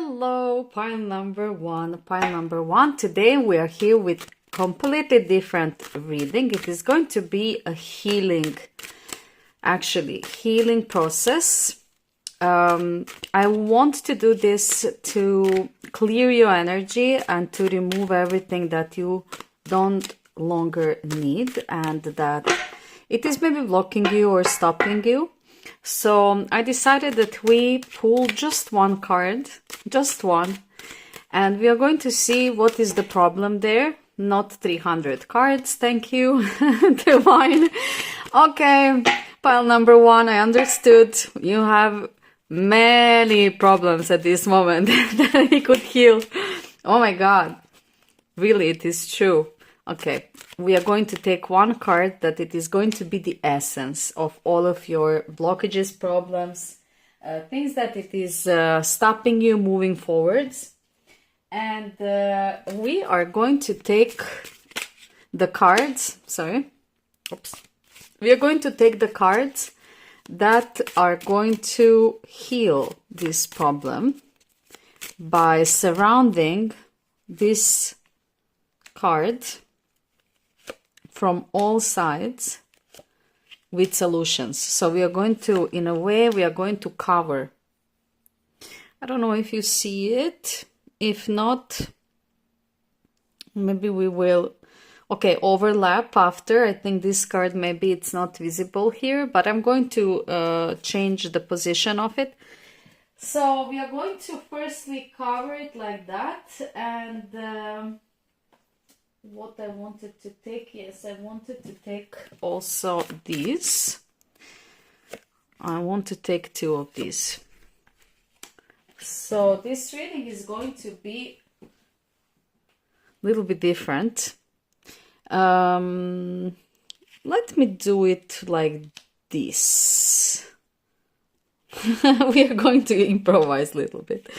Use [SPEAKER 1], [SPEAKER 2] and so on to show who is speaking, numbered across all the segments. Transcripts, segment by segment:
[SPEAKER 1] Hello, pile number one. Pile number one. Today we are here with completely different reading. It is going to be a healing, actually, healing process. I want to do this to clear your energy and to remove everything that you don't longer need and that it is maybe blocking you or stopping you. So I decided that we pull just one card, just one, and we are going to see what is the problem there. Not 300 cards, thank you, Divine. Okay, pile number one, I understood. You have many problems at this moment that he could heal. Oh my God, really, it is true. Okay, we are going to take one card that it is going to be the essence of all of your blockages, problems, things that it is stopping you moving forwards. And we are going to take the cards, we are going to take the cards that are going to heal this problem by surrounding this card from all sides with solutions. So we are going to, in a way, we are going to cover. I don't know if you see it. If not, maybe we will, okay, overlap after. I think this card, maybe it's not visible here, but I'm going to change the position of it. So we are going to firstly cover it like that, and what I wanted to take, yes, I wanted to take also these. I want to take two of these. So this reading is going to be a little bit different. Let me do it like this. We are going to improvise a little bit.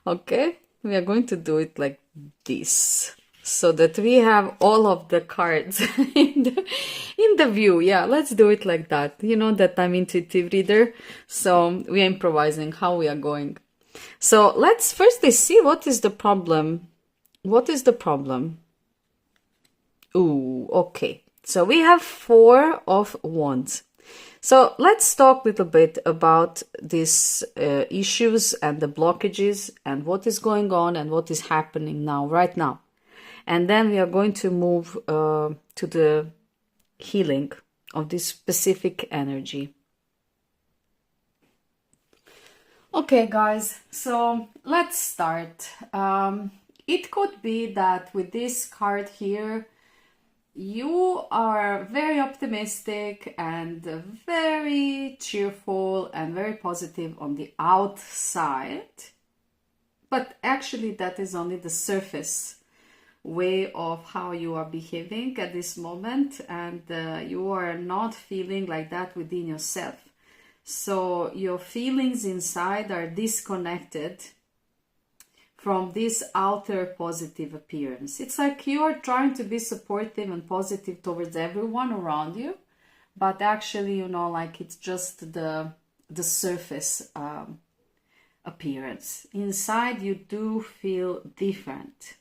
[SPEAKER 1] Okay, we are going to do it like this, so that we have all of the cards in the view. Yeah, let's do it like that. You know that I'm intuitive reader, so we are improvising how we are going. So let's firstly see what is the problem. What is the problem? Ooh, okay. So we have Four of Wands. So let's talk a little bit about these issues and the blockages and what is going on and what is happening now, right now. And then we are going to move to the healing of this specific energy. Okay, guys, so let's start. It could be that with this card here, you are very optimistic and very cheerful and very positive on the outside. But actually, that is only the surface way of how you are behaving at this moment, and you are not feeling like that within yourself. So your feelings inside are disconnected from this outer positive appearance. It's like you are trying to be supportive and positive towards everyone around you, but actually, you know, like it's just the surface appearance. Inside, you do feel different.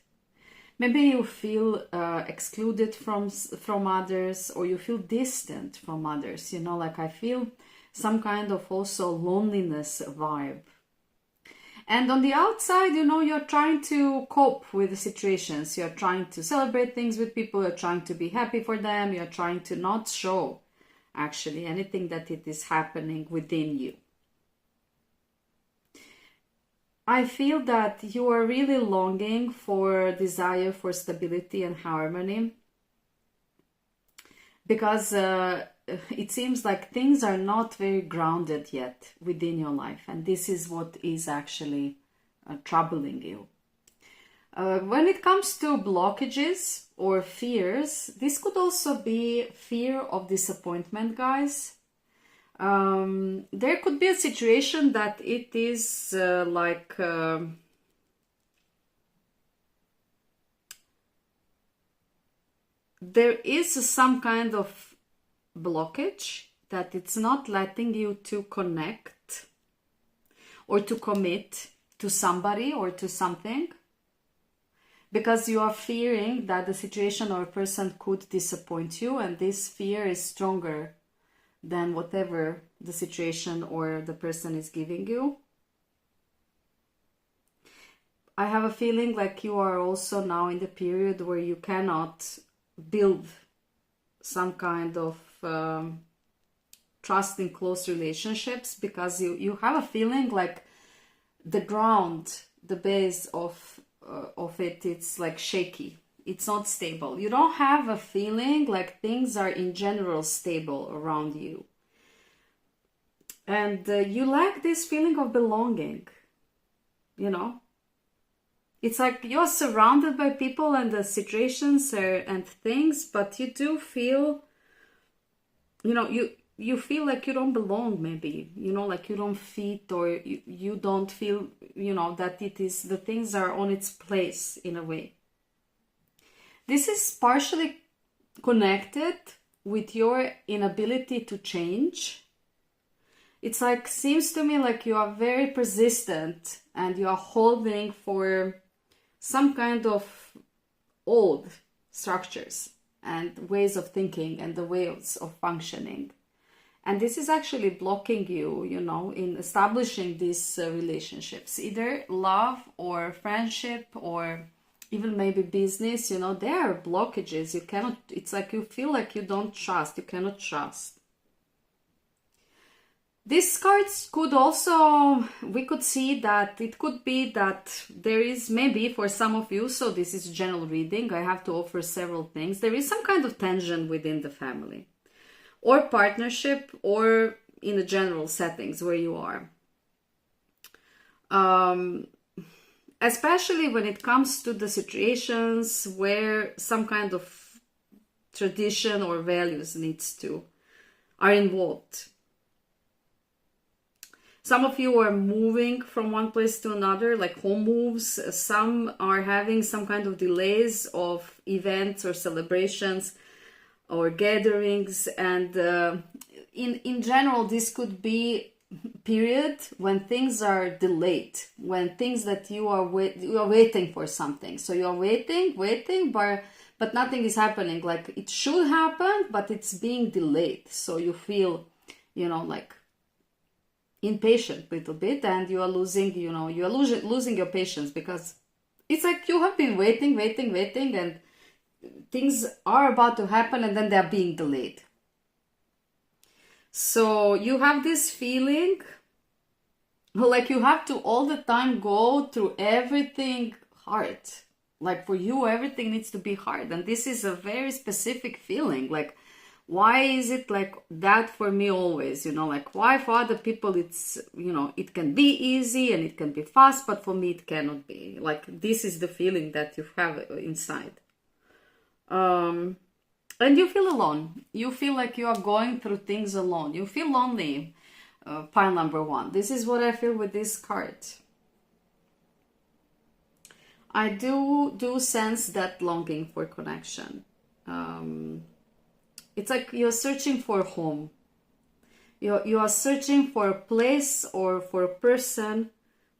[SPEAKER 1] Maybe you feel excluded from others, or you feel distant from others. You know, like I feel some kind of also loneliness vibe. And on the outside, you know, you're trying to cope with the situations. You're trying to celebrate things with people. You're trying to be happy for them. You're trying to not show, actually, anything that it is happening within you. I feel that you are really longing for desire for stability and harmony, because it seems like things are not very grounded yet within your life, and this is what is actually troubling you. When it comes to blockages or fears, this could also be fear of disappointment, guys. There could be a situation that it is like there is some kind of blockage that it's not letting you to connect or to commit to somebody or to something, because you are fearing that the situation or person could disappoint you, and this fear is stronger than whatever the situation or the person is giving you. I have a feeling like you are also now in the period where you cannot build some kind of trust in close relationships, because you have a feeling like the ground, the base of it, it's like shaky. It's not stable. You don't have a feeling like things are in general stable around you. And you lack this feeling of belonging, you know. It's like you're surrounded by people and the situations and things, but you do feel, you know, you feel like you don't belong, maybe, you know, like you don't fit, or you don't feel, you know, that it is, the things are on its place in a way. This is partially connected with your inability to change. It's like, seems to me like you are very persistent and you are holding for some kind of old structures and ways of thinking and the ways of functioning. And this is actually blocking you, you know, in establishing these relationships, either love or friendship or even maybe business, you know, there are blockages. You cannot, it's like you feel like you don't trust, you cannot trust. These cards could also, we could see that it could be that there is maybe for some of you, so this is general reading, I have to offer several things. There is some kind of tension within the family or partnership or in the general settings where you are. Especially when it comes to the situations where some kind of tradition or values are involved. Some of you are moving from one place to another, like home moves. Some are having some kind of delays of events or celebrations or gatherings. And in general, this could be period when things are delayed, when things that you are waiting for something. So you are waiting, but nothing is happening. Like it should happen, but it's being delayed. So you feel, you know, like impatient a little bit, and you are losing, you know, you are losing your patience, because it's like you have been waiting, and things are about to happen and then they are being delayed. So you have this feeling like you have to all the time go through everything hard. Like for you, everything needs to be hard. And this is a very specific feeling. Like, why is it like that for me always? You know, like why for other people it's, you know, it can be easy and it can be fast, but for me it cannot be. Like this is the feeling that you have inside. And you feel alone. You feel like you are going through things alone. You feel lonely, pile number 1. This is what I feel with this card. I do sense that longing for connection. It's like you're searching for a home. You are searching for a place or for a person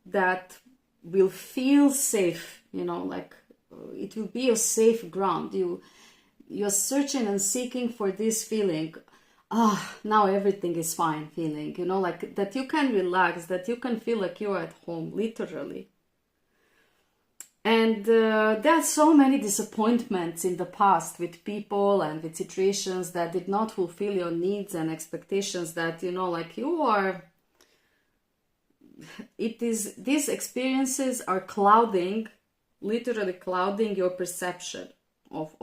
[SPEAKER 1] that will feel safe, you know, like it will be a safe ground. You're searching and seeking for this feeling, now everything is fine feeling, you know, like that you can relax, that you can feel like you're at home, literally. And there are so many disappointments in the past with people and with situations that did not fulfill your needs and expectations, that, you know, like you are, these experiences are clouding, literally clouding your perception of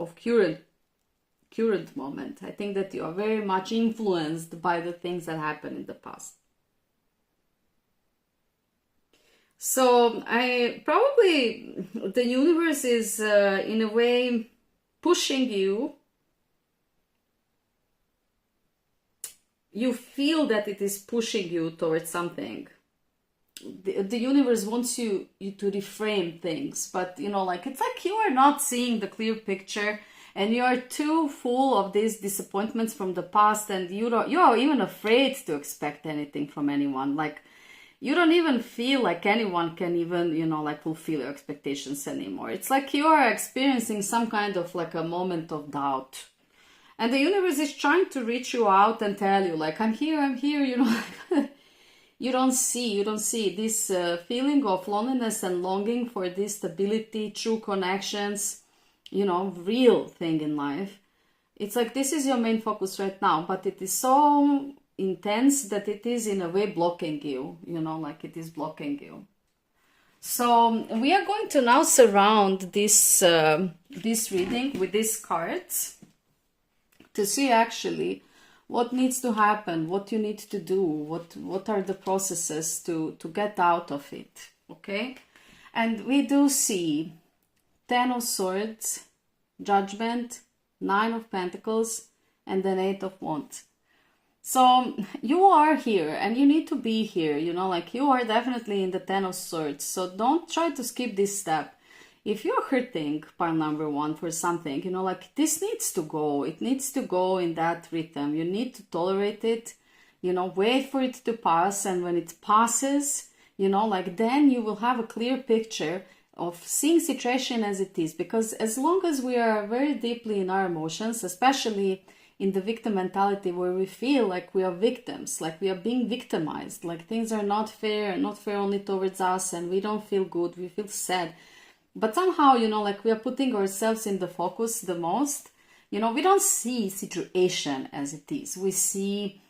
[SPEAKER 1] current moment. I think that you are very much influenced by the things that happened in the past. So the universe is in a way pushing you. You feel that it is pushing you towards something. The universe wants you to reframe things, but, you know, like it's like you are not seeing the clear picture, and you are too full of these disappointments from the past, and you are even afraid to expect anything from anyone. Like you don't even feel like anyone can even, you know, like fulfill your expectations anymore. It's like you are experiencing some kind of like a moment of doubt. And the universe is trying to reach you out and tell you like, I'm here, you know. You don't see this feeling of loneliness and longing for this stability, true connections, you know, real thing in life. It's like this is your main focus right now, but it is so intense that it is in a way blocking you, you know, like it is blocking you. So we are going to now surround this this reading with these cards to see actually what needs to happen, what you need to do, what are the processes to get out of it, okay? And we do see 10 of Swords, Judgment, 9 of Pentacles, and then 8 of Wands. So you are here and you need to be here, you know, like you are definitely in the 10 of Swords. So don't try to skip this step. If you're hurting, pile number 1, for something, you know, like this needs to go. It needs to go in that rhythm. You need to tolerate it, you know, wait for it to pass. And when it passes, you know, like then you will have a clear picture of seeing situation as it is. Because as long as we are very deeply in our emotions, especially in the victim mentality where we feel like we are victims, like we are being victimized, like things are not fair only towards us, and we don't feel good, we feel sad. But somehow, you know, like we are putting ourselves in the focus the most. You know, we don't see situation as it is. We see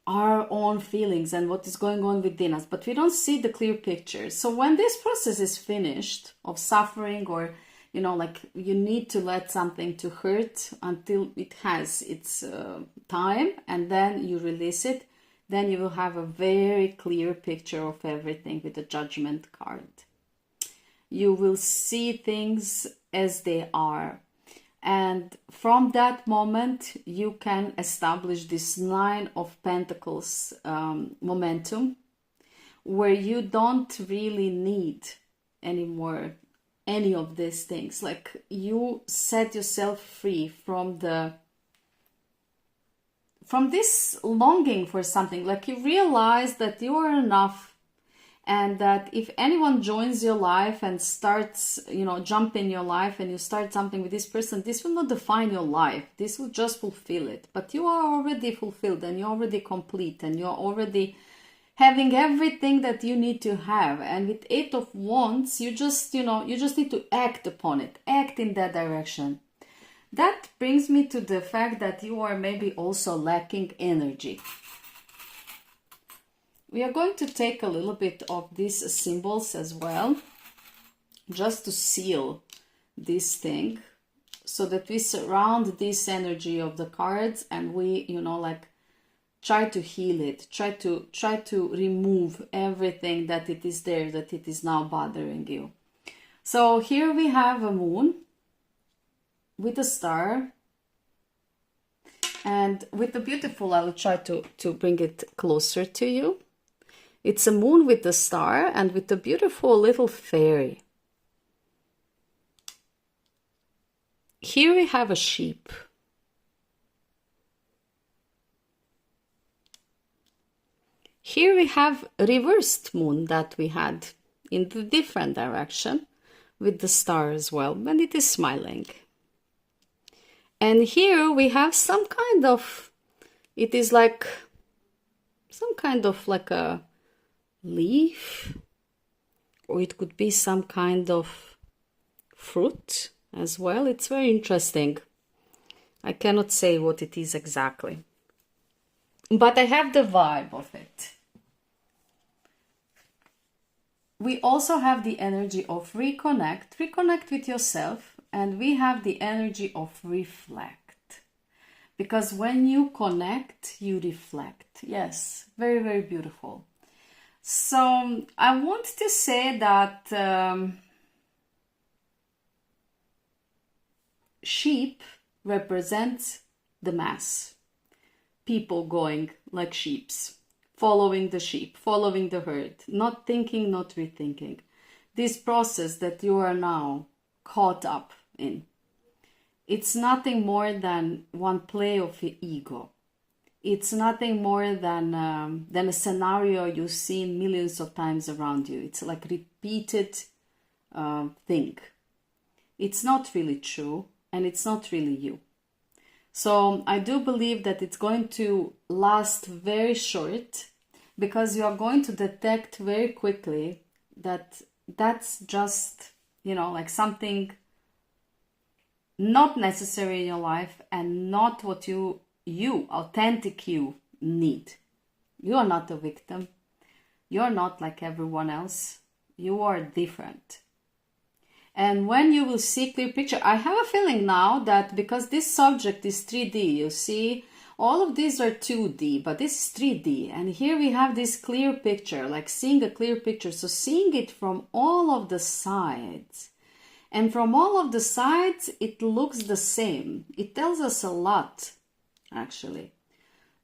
[SPEAKER 1] our own feelings and what is going on within us, but we don't see the clear picture. So when this process is finished of suffering, or, you know, like you need to let something to hurt until it has its time, and then you release it, then you will have a very clear picture of everything with the Judgment card. You will see things as they are. And from that moment, you can establish this 9 of Pentacles momentum, where you don't really need anymore any of these things. Like you set yourself free from this longing for something. Like you realize that you are enough. And that if anyone joins your life and starts, you know, jump in your life and you start something with this person, this will not define your life. This will just fulfill it. But you are already fulfilled and you're already complete and you're already having everything that you need to have. And with 8 of Wands, you just, you know, you just need to act upon it. Act in that direction. That brings me to the fact that you are maybe also lacking energy. We are going to take a little bit of these symbols as well, just to seal this thing, so that we surround this energy of the cards and we, you know, like try to heal it, try to remove everything that it is there, that it is now bothering you. So here we have a moon with a star, and with the beautiful, I will try to bring it closer to you. It's a moon with a star and with a beautiful little fairy. Here we have a sheep. Here we have a reversed moon that we had in the different direction with the star as well, and it is smiling. And here we have some kind of, it is like some kind of like a leaf, or it could be some kind of fruit as well. It's very interesting. I cannot say what it is exactly, but I have the vibe of it. We also have the energy of reconnect with yourself, and we have the energy of reflect, because when you connect, you reflect. Yes, very, very beautiful. So I want to say that sheep represents the mass. People going like sheeps, following the sheep, following the herd, not thinking, not rethinking. This process that you are now caught up in, it's nothing more than one play of the ego. It's nothing more than a scenario you've seen millions of times around you. It's like repeated thing. It's not really true, and it's not really you. So I do believe that it's going to last very short, because you are going to detect very quickly that that's just, like something not necessary in your life and not what you authentic you need. You are not a victim. You're not like everyone else. You are different. And when you will see clear picture, I have a feeling now that because this subject is 3D, you see, all of these are 2D, but this is 3D. And here we have this clear picture, like seeing a clear picture. So seeing it from all of the sides. And from all of the sides, it looks the same. It tells us a lot, actually.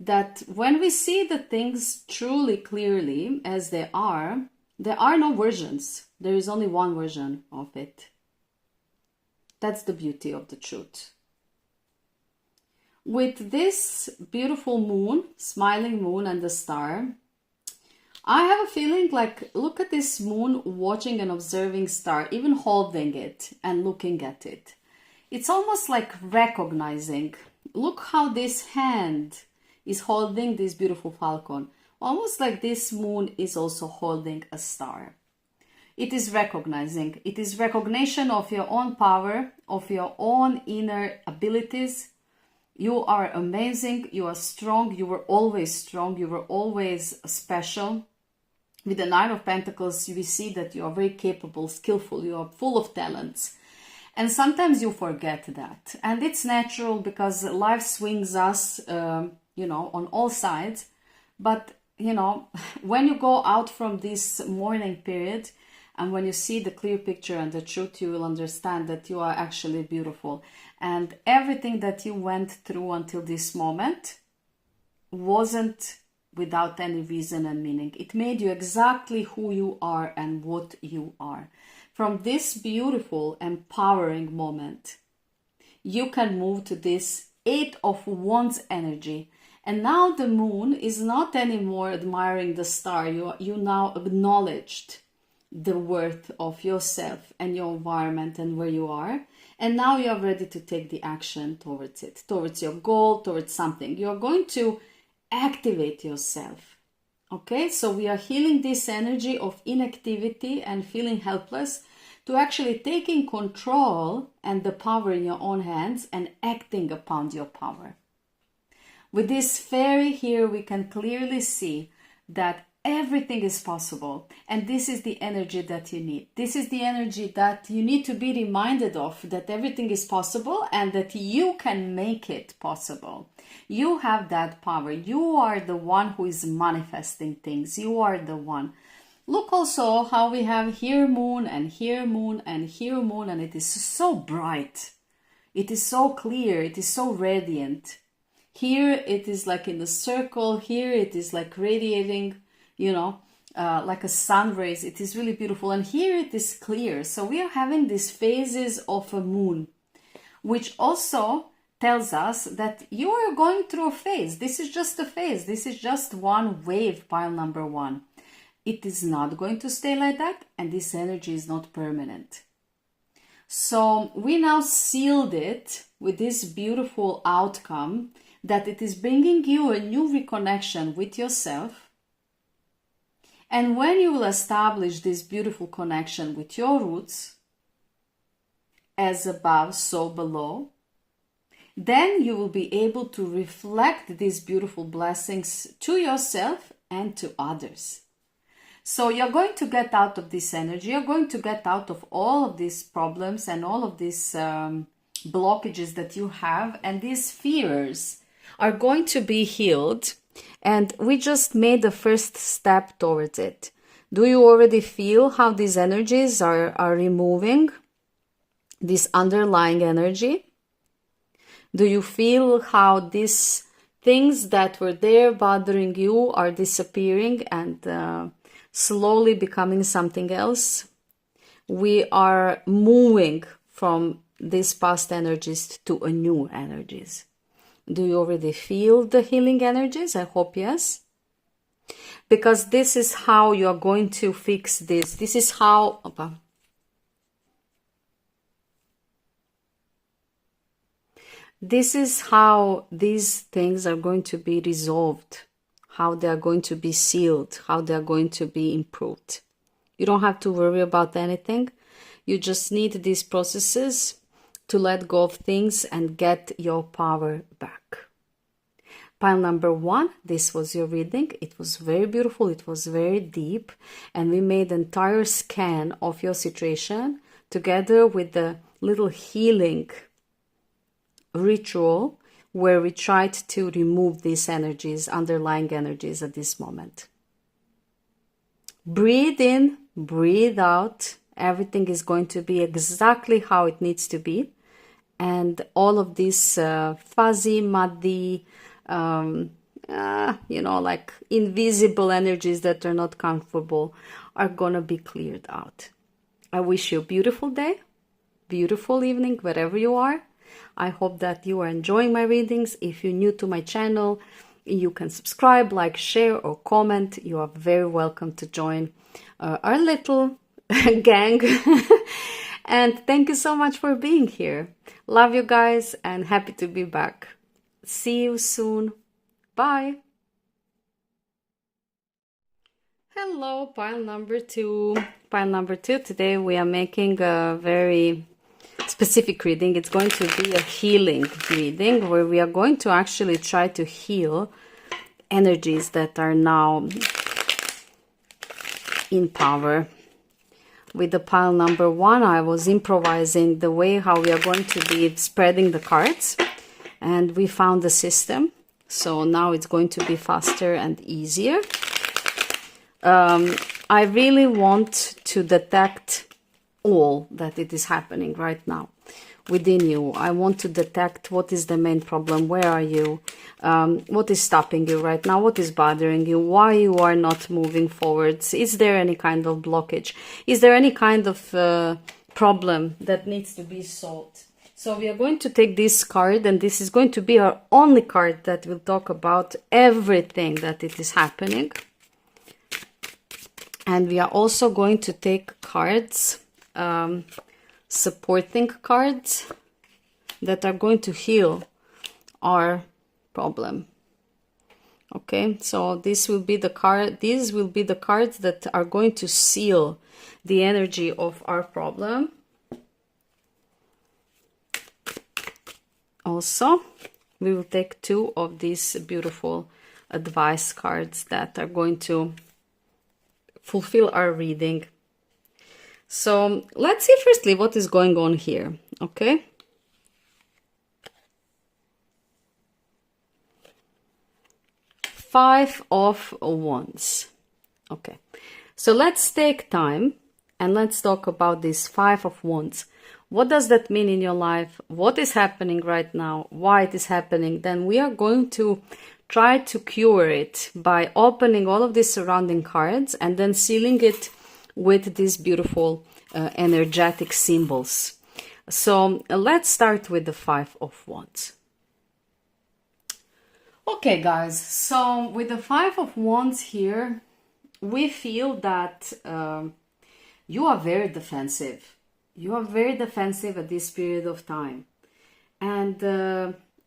[SPEAKER 1] That when we see the things truly clearly as they are, there are no versions. There is only one version of it. That's the beauty of the truth. With this beautiful moon, smiling moon and the star, I have a feeling like, look at this moon watching and observing star, even holding it and looking at it. It's almost like recognizing. Look how this hand is holding this beautiful falcon. Almost like this moon is also holding a star. It is recognizing. It is recognition of your own power, of your own inner abilities. You are amazing. You are strong. You were always strong. You were always special. With the Nine of Pentacles, we see that you are very capable, skillful. You are full of talents. And sometimes you forget that. And it's natural because life swings us, on all sides. But when you go out from this mourning period and when you see the clear picture and the truth, you will understand that you are actually beautiful. And everything that you went through until this moment wasn't without any reason and meaning. It made you exactly who you are and what you are. From this beautiful, empowering moment, you can move to this Eight of Wands energy. And now the moon is not anymore admiring the star. You now acknowledged the worth of yourself and your environment and where you are. And now you are ready to take the action towards it, towards your goal, towards something. You are going to activate yourself. Okay, so we are healing this energy of inactivity and feeling helpless to actually taking control and the power in your own hands and acting upon your power. With this fairy here, we can clearly see that everything is possible. And this is the energy that you need. This is the energy that you need to be reminded of, that everything is possible and that you can make it possible. You have that power. You are the one who is manifesting things. You are the one. Look also how we have here moon and here moon and here moon, and it is so bright. It is so clear. It is so radiant. Here it is like in a circle. Here it is like radiating, like a sun rays. It is really beautiful. And here it is clear. So we are having these phases of a moon, which also tells us that you are going through a phase. This is just a phase. This is just one wave, pile number one. It is not going to stay like that. And this energy is not permanent. So we now sealed it with this beautiful outcome, that it is bringing you a new reconnection with yourself. And when you will establish this beautiful connection with your roots, as above, so below, then you will be able to reflect these beautiful blessings to yourself and to others. So you're going to get out of this energy. You're going to get out of all of these problems and all of these blockages that you have, and these fears are going to be healed, and we just made the first step towards it. Do you already feel how these energies are removing this underlying energy? Do you feel how these things that were there bothering you are disappearing and slowly becoming something else? We are moving from these past energies to a new energies. Do you already feel the healing energies? I hope yes. Because this is how you are going to fix this. This is how... This is how these things are going to be resolved, how they are going to be sealed, how they are going to be improved. You don't have to worry about anything. You just need these processes to let go of things and get your power back. Pile number 1, this was your reading. It was very beautiful. It was very deep. And we made an entire scan of your situation together with the little healing ritual where we tried to remove these energies, underlying energies at this moment. Breathe in, breathe out. Everything is going to be exactly how it needs to be. And all of these fuzzy, muddy, like invisible energies that are not comfortable are going to be cleared out. I wish you a beautiful day, beautiful evening, wherever you are. I hope that you are enjoying my readings. If you're new to my channel, you can subscribe, like, share, or comment. You are very welcome to join our little gang. And thank you so much for being here. Love you guys and happy to be back. See you soon. Bye. Hello, pile number 2. Pile number 2. Today we are making a very specific reading. It's going to be a healing reading where we are going to actually try to heal energies that are now in power. With the pile number 1, I was improvising the way how we are going to be spreading the cards, and we found the system. So now it's going to be faster and easier. I really want to detect all that it is happening right now within you. I want to detect what is the main problem. Where are you? What is stopping you right now? What is bothering you? Why you are not moving forwards? Is there any kind of blockage? Is there any kind of problem that needs to be solved? So we are going to take this card, and this is going to be our only card that will talk about everything that it is happening. And we are also going to take cards, supporting cards that are going to heal our problem. Okay, so this will be the card. These will be the cards that are going to seal the energy of our problem. Also, we will take 2 of these beautiful advice cards that are going to fulfill our reading. So let's see firstly what is going on here. Okay. Five of Wands. Okay. So let's take time and let's talk about this 5 of Wands. What does that mean in your life? What is happening right now? Why it is happening? Then we are going to try to cure it by opening all of these surrounding cards and then sealing it with these beautiful energetic symbols. So let's start with the 5 of Wands. Okay, guys, so with the 5 of Wands here, we feel that you are very defensive. You are very defensive at this period of time. And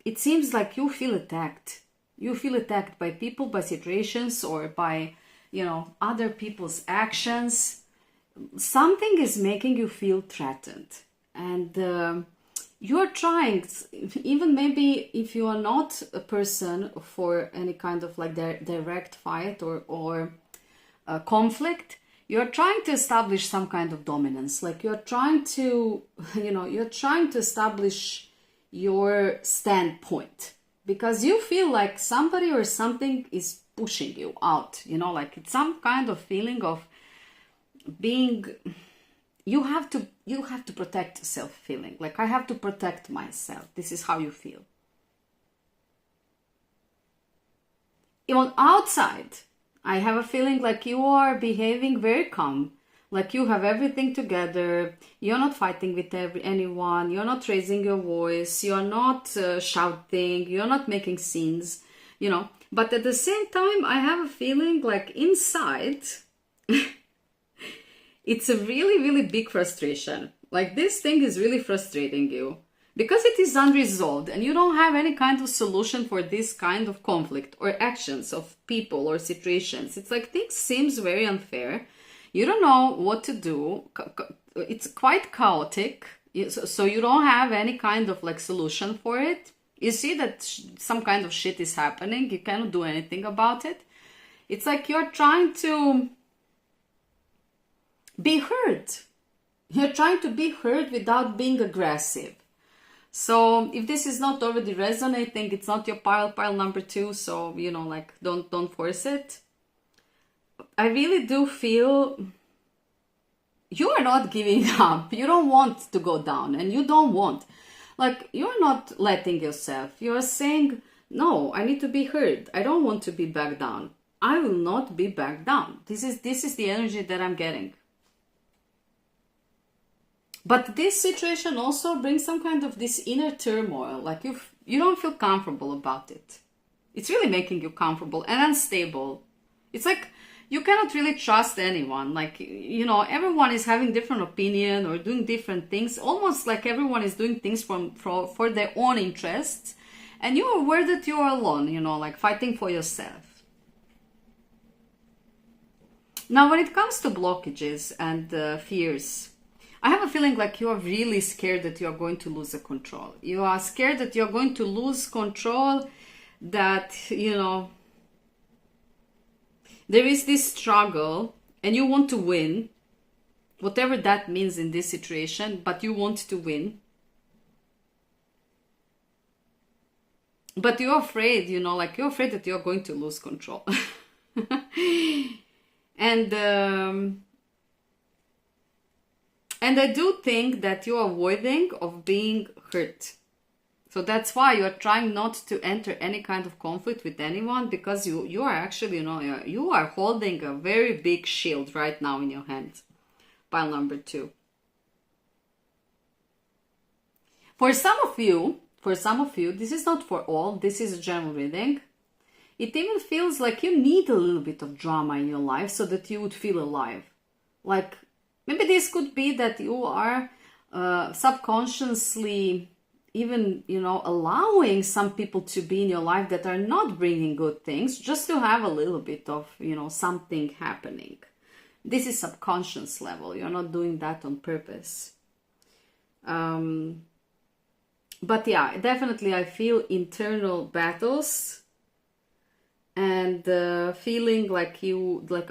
[SPEAKER 1] it seems like you feel attacked. You feel attacked by people, by situations, or by, other people's actions. Something is making you threatened. And you're trying, even maybe if you are not a person for any kind of like direct fight or conflict, you're trying to establish some kind of dominance. Like you're trying to, you're trying to establish your standpoint because you feel like somebody or something is pushing you out, like it's some kind of feeling of being, you have to protect yourself feeling. Like I have to protect myself. This is how you feel. Even outside, I have a feeling like you are behaving very calm, Like you have everything together, you're not fighting with anyone, you're not raising your voice, you're not shouting, you're not making scenes, you know. But at the same time, I have a feeling like inside, it's a really, really big frustration. Like this thing is really frustrating you because it is unresolved and you don't have any kind of solution for this kind of conflict or actions of people or situations. It's like things seems very unfair. You don't know what to do. It's quite chaotic. So you don't have any kind of like solution for it. You see that some kind of shit is happening. You cannot do anything about it. It's like you're trying to be heard. You're trying to be heard without being aggressive. So if this is not already resonating, it's not your pile number 2. So, you know, like don't force it. I really do feel you are not giving up. You don't want to go down and you don't want, like, you're not letting yourself. You're saying, no, I need to be heard. I don't want to be back down. I will not be back down. This is the energy that I'm getting. But this situation also brings some kind of this inner turmoil. Like you don't feel comfortable about it. It's really making you comfortable and unstable. It's like you cannot really trust anyone. Like, you know, everyone is having different opinion or doing different things. Almost like everyone is doing things for their own interests. And you are aware that you are alone, you know, like fighting for yourself. Now, when it comes to blockages and fears, I have a feeling like you are really scared that you are going to lose the control. You are scared that you're going to lose control, that, you know, there is this struggle and you want to win, whatever that means in this situation, but you want to win. But you're afraid, you know, like you're afraid that you're going to lose control. And I do think that you're avoiding of being hurt. So that's why you're trying not to enter any kind of conflict with anyone, because you are actually, you know, you are holding a very big shield right now in your hand. Pile number 2. For some of you, this is not for all, this is a general reading. It even feels like you need a little bit of drama in your life so that you would feel alive. Like, maybe this could be that you are subconsciously even, you know, allowing some people to be in your life that are not bringing good things, just to have a little bit of, you know, something happening. This is subconscious level. You're not doing that on purpose. But yeah, definitely I feel internal battles and feeling like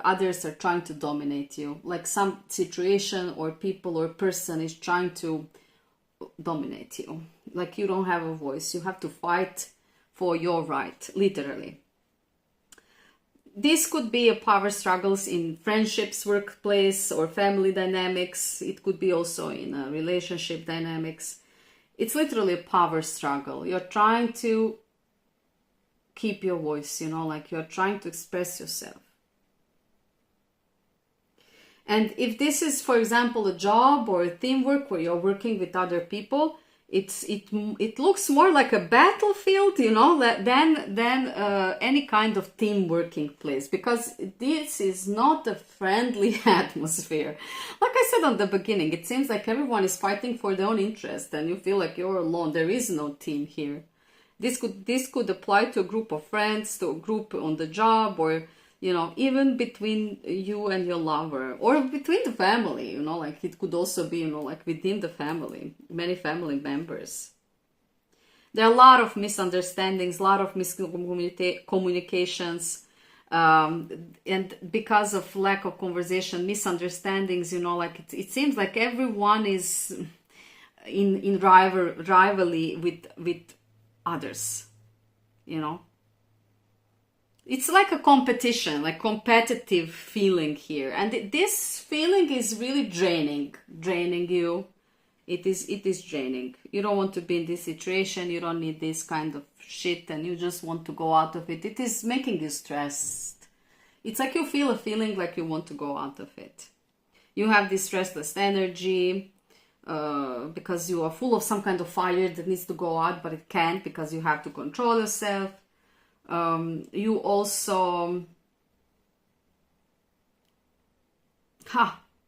[SPEAKER 1] others are trying to dominate you, like some situation or people or person is trying to dominate you, like you don't have a voice. You have to fight for your right, literally. This could be a power struggles in friendships, workplace, or family dynamics. It could be also in a relationship dynamics. It's literally a power struggle. You're trying to keep your voice, you know, like you're trying to express yourself. And if this is, for example, a job or a teamwork where you're working with other people, it looks more like a battlefield, you know, than any kind of team working place, because this is not a friendly atmosphere. Like I said on the beginning, it seems like everyone is fighting for their own interest and you feel like you're alone. There is no team here. This could apply to a group of friends, to a group on the job, or, you know, even between you and your lover, or between the family, you know, like it could also be, you know, like within the family, many family members. There are a lot of misunderstandings, a lot of miscommunications, and because of lack of conversation, misunderstandings, you know, like it seems like everyone is in rivalry with others, you know. It's like a competition, like competitive feeling here. And this feeling is really draining you. It is draining. You don't want to be in this situation. You don't need this kind of shit and you just want to go out of it. It is making you stressed. It's like you feel a feeling like you want to go out of it. You have this restless energy because you are full of some kind of fire that needs to go out, but it can't because you have to control yourself. You also...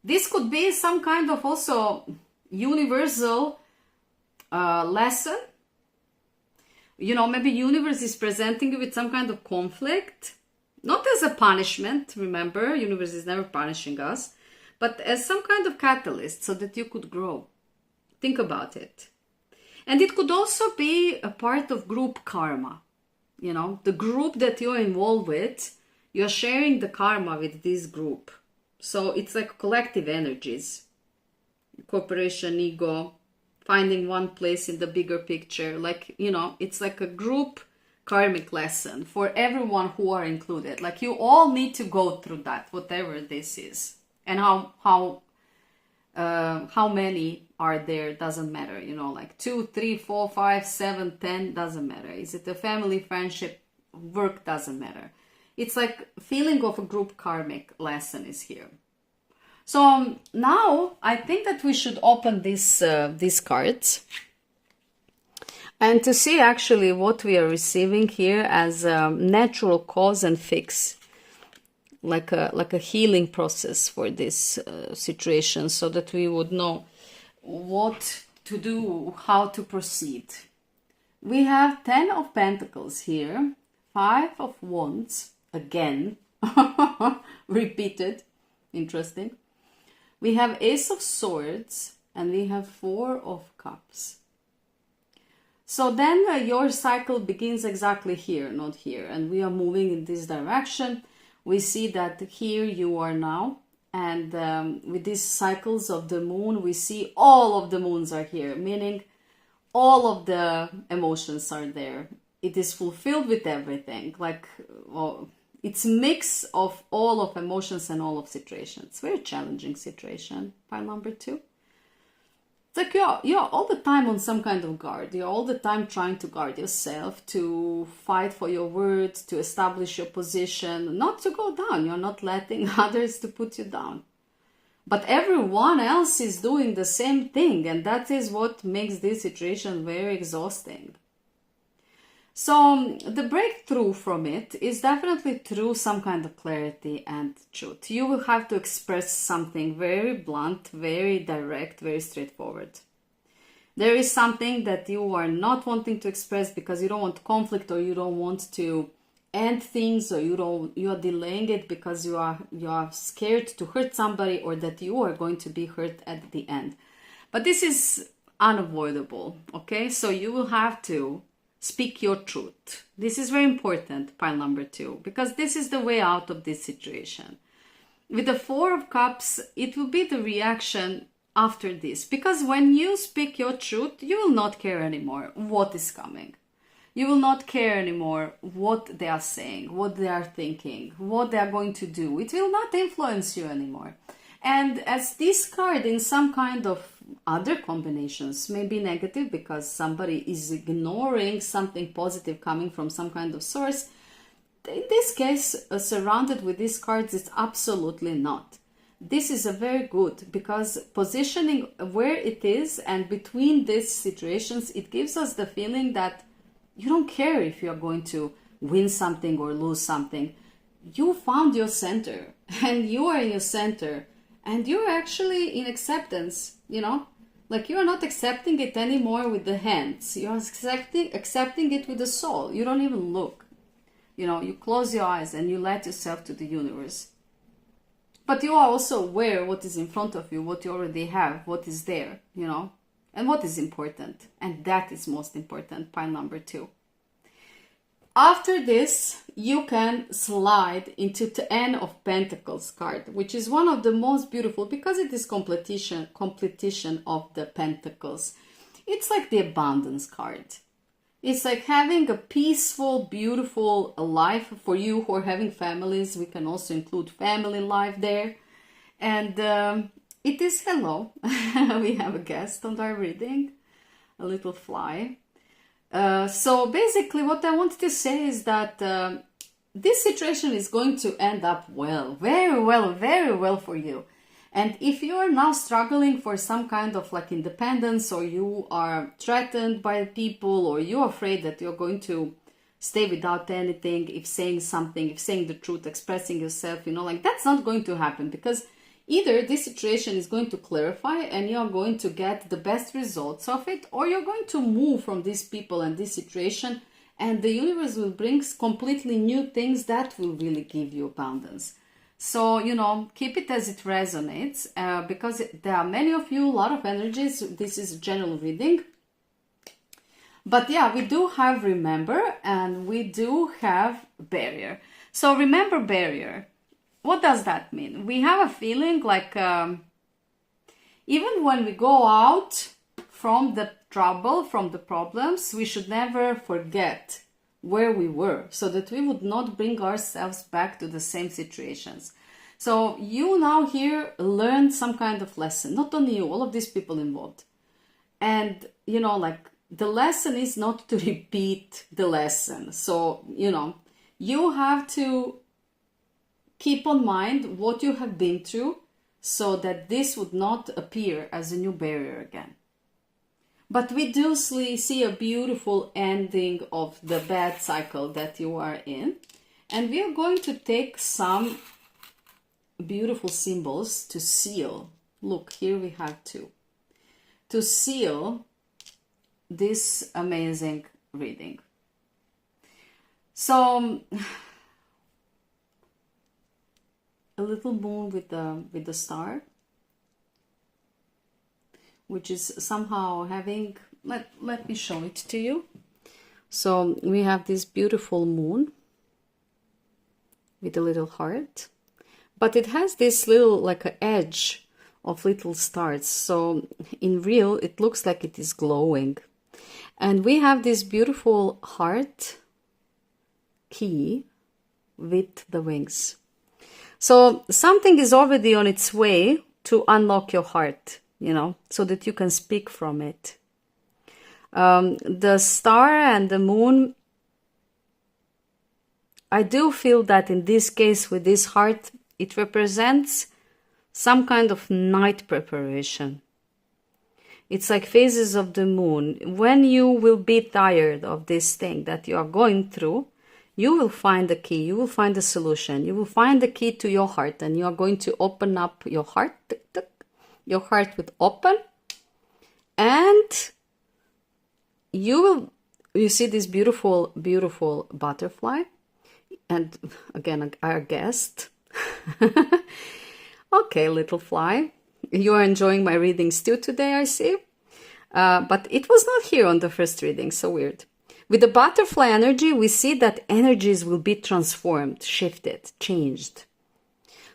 [SPEAKER 1] this could be some kind of also universal lesson. You know, maybe universe is presenting you with some kind of conflict, not as a punishment. Remember, universe is never punishing us, but as some kind of catalyst so that you could grow. Think about it. And it could also be a part of group karma. You know, the group that you're involved with, you're sharing the karma with this group. So it's like collective energies, cooperation, ego, finding one place in the bigger picture. Like, you know, it's like a group karmic lesson for everyone who are included. Like, you all need to go through that, whatever this is. And how many are there doesn't matter. You know, like 2, 3, 4, 5, 7, 10 doesn't matter. Is it a family, friendship, work, doesn't matter. It's like feeling of a group karmic lesson is here. So now I think that we should open these cards and to see actually what we are receiving here as a natural cause and fix, like a healing process for this situation, so that we would know what to do, how to proceed. We have 10 of Pentacles here, 5 of Wands, again, repeated, interesting. We have Ace of Swords, and we have 4 of Cups. So then your cycle begins exactly here, not here, and we are moving in this direction. We see that here you are now, and with these cycles of the moon, we see all of the moons are here, meaning all of the emotions are there. It is fulfilled with everything, like, well, it's a mix of all of emotions and all of situations. Very challenging situation, pile number 2. It's like you're all the time on some kind of guard. You're all the time trying to guard yourself, to fight for your words, to establish your position, not to go down. You're not letting others to put you down. But everyone else is doing the same thing, and that is what makes this situation very exhausting. So the breakthrough from it is definitely through some kind of clarity and truth. You will have to express something very blunt, very direct, very straightforward. There is something that you are not wanting to express because you don't want conflict, or you don't want to end things, or you are delaying it because you are scared to hurt somebody, or that you are going to be hurt at the end. But this is unavoidable, okay? So you will have to speak your truth. This is very important, pile number 2, because this is the way out of this situation. With the 4 of Cups, it will be the reaction after this, because when you speak your truth, you will not care anymore what is coming. You will not care anymore what they are saying, what they are thinking, what they are going to do. It will not influence you anymore. And as this card in some kind of other combinations may be negative because somebody is ignoring something positive coming from some kind of source, in this case, surrounded with these cards, it's absolutely not. This is a very good, because positioning where it is and between these situations, it gives us the feeling that you don't care if you're going to win something or lose something. You found your center, and you are in your center. And you're actually in acceptance, you know, like you're not accepting it anymore with the hands. You're accepting it with the soul. You don't even look, you know, you close your eyes and you let yourself to the universe. But you are also aware what is in front of you, what you already have, what is there, you know, and what is important. And that is most important, pile number 2. After this, you can slide into the Ten of Pentacles card, which is one of the most beautiful because it is completion of the Pentacles. It's like the abundance card. It's like having a peaceful, beautiful life. For you who are having families, we can also include family life there. And it is hello. We have a guest on our reading, a little fly. So basically what I wanted to say is that this situation is going to end up well, very well for you. And if you are now struggling for some kind of like independence, or you are threatened by people, or you're afraid that you're going to stay without anything, if saying something, if saying the truth, expressing yourself, you know, like that's not going to happen, because either this situation is going to clarify and you're going to get the best results of it, or you're going to move from these people and this situation, and the universe will bring completely new things that will really give you abundance. So, you know, keep it as it resonates, because there are many of you, a lot of energies. This is a general reading. But yeah, we do have remember, and we do have barrier. So remember barrier. What does that mean? We have a feeling like even when we go out from the trouble, from the problems, we should never forget where we were, so that we would not bring ourselves back to the same situations. So you now here learned some kind of lesson, not only you, all of these people involved. And, you know, like the lesson is not to repeat the lesson. So, you know, you have to keep on mind what you have been through, so that this would not appear as a new barrier again. But we do see a beautiful ending of the bad cycle that you are in. And we are going to take some beautiful symbols to seal. Look, here we have two. To seal this amazing reading. So, a little moon with the star, which is somehow having, let me show it to you. So we have this beautiful moon with a little heart, but it has this little, like an edge of little stars. So in real, it looks like it is glowing. And we have this beautiful heart key with the wings. So something is already on its way to unlock your heart, you know, so that you can speak from it. The star and the moon, I do feel that in this case with this heart, it represents some kind of night preparation. It's like phases of the moon. When you will be tired of this thing that you are going through, you will find the key, you will find the solution, you will find the key to your heart, and you are going to open up your heart. Your heart would open, and you see this beautiful, beautiful butterfly. And again, our guest. Okay, little fly. You are enjoying my readings too today, I see. But it was not here on the first reading, so weird. With the butterfly energy, we see that energies will be transformed, shifted, changed.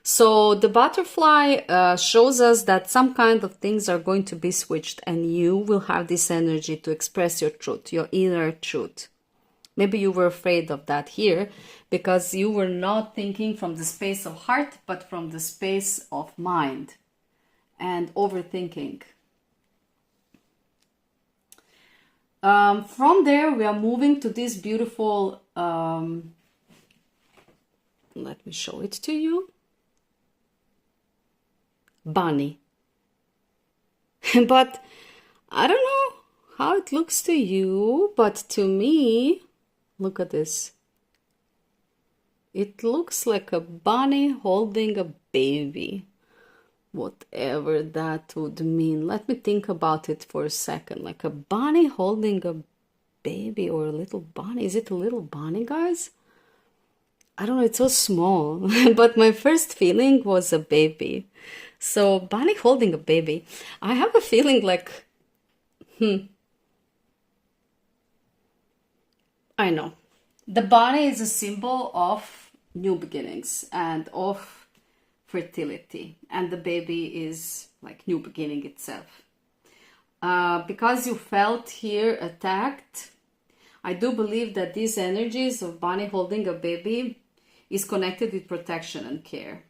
[SPEAKER 1] So the butterfly shows us that some kind of things are going to be switched, and you will have this energy to express your truth, your inner truth. Maybe you were afraid of that here because you were not thinking from the space of heart, but from the space of mind and overthinking. From there, we are moving to this beautiful, let me show it to you, bunny. But I don't know how it looks to you, but to me, look at this. It looks like a bunny holding a baby. Whatever that would mean. Let me think about it for a second. Like a bunny holding a baby, or a little bunny. Is it a little bunny, guys? I don't know, it's so small. But my first feeling was a baby. So bunny holding a baby. I have a feeling like, I know. The bunny is a symbol of new beginnings and of fertility, and the baby is like new beginning itself. Because you felt here attacked, I do believe that these energies of bunny holding a baby is connected with protection and care.